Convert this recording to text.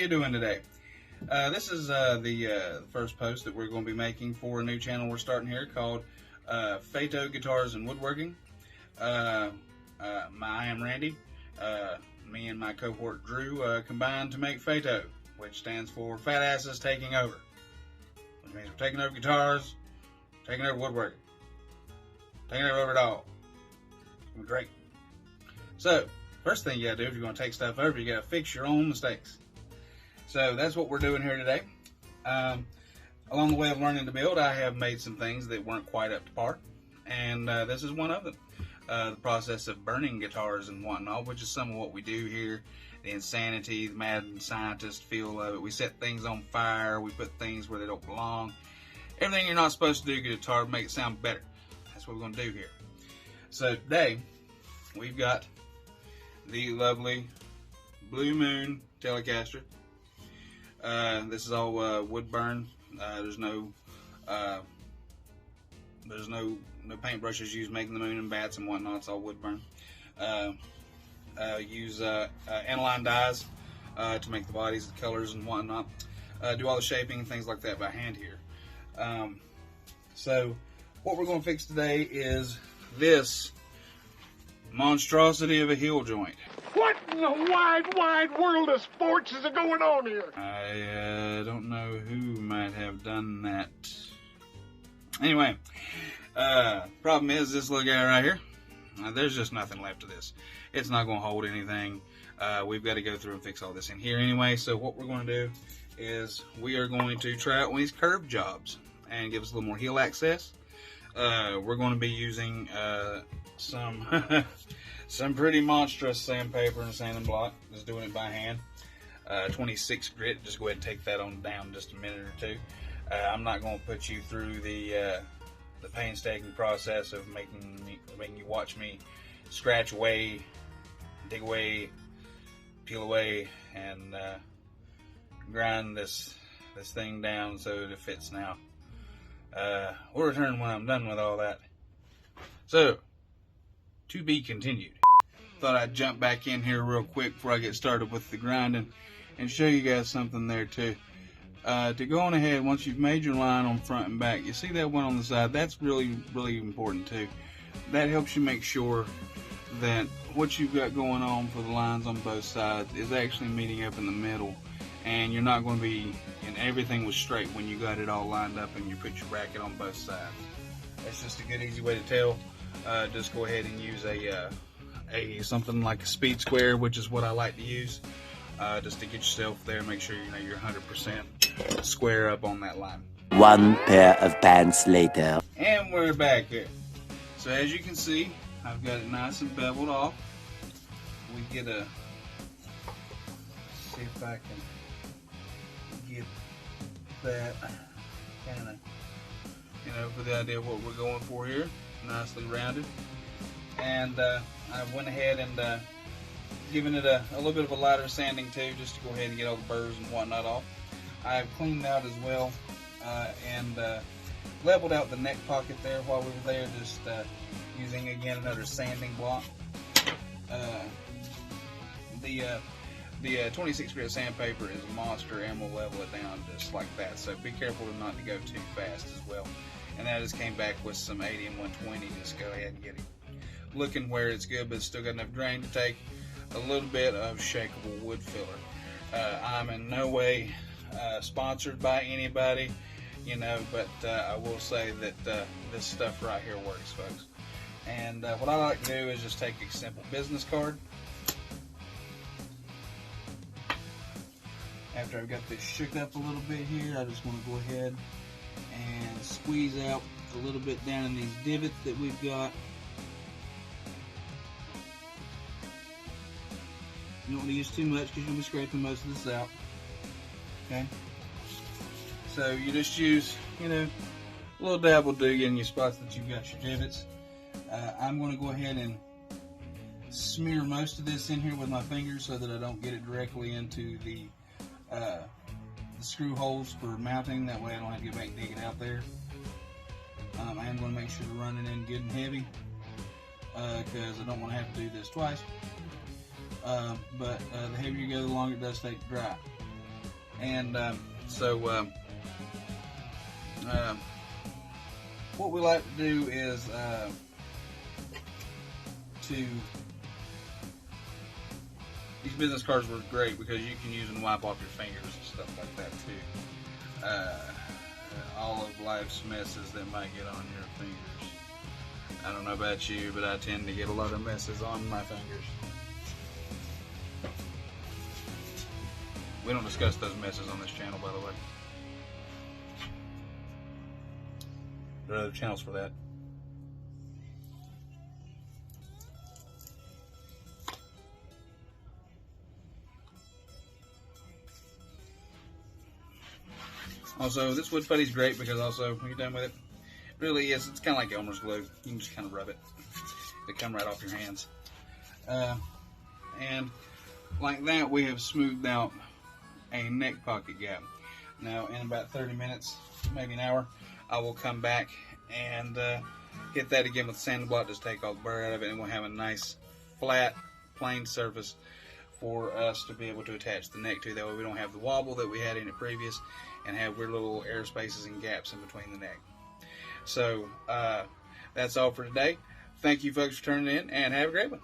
doing today? This is the first post that we're going to be making for a new channel we're starting here called Fato Guitars and Woodworking. I am Randy. Me and my cohort Drew combined to make Fato, which stands for Fat Asses Taking Over. Which means we're taking over guitars, taking over woodworking, taking over it all. It's going to be great. So, first thing you got to do if you're going to take stuff over, you got to fix your own mistakes. So that's what we're doing here today. Along the way of learning to build, I have made some things that weren't quite up to par, and this is one of them. The process of burning guitars and whatnot, which is some of what we do here. The insanity, the mad scientist feel of it. We set things on fire, we put things where they don't belong. Everything you're not supposed to do to a guitar to make it sound better. That's what we're going to do here. So today, we've got the lovely Blue Moon Telecaster. This is all wood burn. There's no paintbrushes used making the moon and bats and whatnot. It's all wood burn. Use aniline dyes to make the bodies, the colors and whatnot. Do all the shaping and things like that by hand here. So what we're going to fix today is this monstrosity of a heel joint. What in the wide world of sports is going on here? I don't know who might have done that. Anyway, problem is this little guy right here. There's just nothing left of this. It's not going to hold anything. We've got to go through and fix all this in here anyway. So what we're going to do is we are going to try out one of these curb jobs and give us a little more heel access. We're going to be using some some pretty monstrous sandpaper and sanding block. Just doing it by hand. 26 grit. Just go ahead and take that on down just a minute or two. I'm not going to put you through the painstaking process of making you watch me scratch away, dig away, peel away, and grind this thing down so that it fits now. We'll return when I'm done with all that. So, to be continued. Thought I'd jump back in here real quick before I get started with the grinding and show you guys something there too. To go on ahead, once you've made your line on front and back, you see that one on the side, that's really important too. That helps you make sure that what you've got going on for the lines on both sides is actually meeting up in the middle, and you're not going to be, and everything was straight when you got it all lined up and you put your bracket on both sides. That's just a good easy way to tell. Just go ahead and use something like a speed square, which is what I like to use. Just to get yourself there, make sure you know you're 100% square up on that line. One pair of pants later. And we're back here. So as you can see, I've got it nice and beveled off. We get see if I can get that kind of, for the idea of what we're going for here. Nicely rounded. And I went ahead and giving it a little bit of a lighter sanding too, just to go ahead and get all the burrs and whatnot off. I've cleaned out as well and leveled out the neck pocket there while we were there, just using again another sanding block. The 26 grit sandpaper is a monster and will level it down just like that, so be careful not to go too fast as well. And I just came back with some 80 and 120, just go ahead and get it looking where it's good, but it's still got enough drain to take a little bit of shakeable wood filler. I'm in no way sponsored by anybody, but I will say that this stuff right here works, folks. And what I like to do is just take a simple business card. After I've got this shook up a little bit here, I just want to go ahead and squeeze out a little bit down in these divots that we've got. You don't want to use too much because you'll be scraping most of this out. Okay? So you just use, a little dab will do in your spots that you've got your divots. I'm going to go ahead and smear most of this in here with my fingers so that I don't get it directly into the screw holes for mounting. That way I don't have to get back and dig it out there. I am going to make sure to run it in good and heavy because I don't want to have to do this twice. But the heavier you go, the longer it does take to dry. And what we like to do is these business cards were great because you can use them to wipe off your fingers and stuff like that too. All of life's messes that might get on your fingers. I don't know about you, but I tend to get a lot of messes on my fingers. We don't discuss those messes on this channel, by the way. There are other channels for that. Also, this wood putty is great because also when you're done with it, it really is. It's kind of like Elmer's glue. You can just kind of rub it. They come right off your hands. And like that, we have smoothed out a neck pocket gap. Now, in about 30 minutes, maybe an hour, I will come back and hit that again with sand block, just take all the burr out of it, and we'll have a nice, flat, plain surface for us to be able to attach the neck to. That way we don't have the wobble that we had in it previous and have weird little air spaces and gaps in between the neck. So that's all for today. Thank you folks for turning in, and have a great one.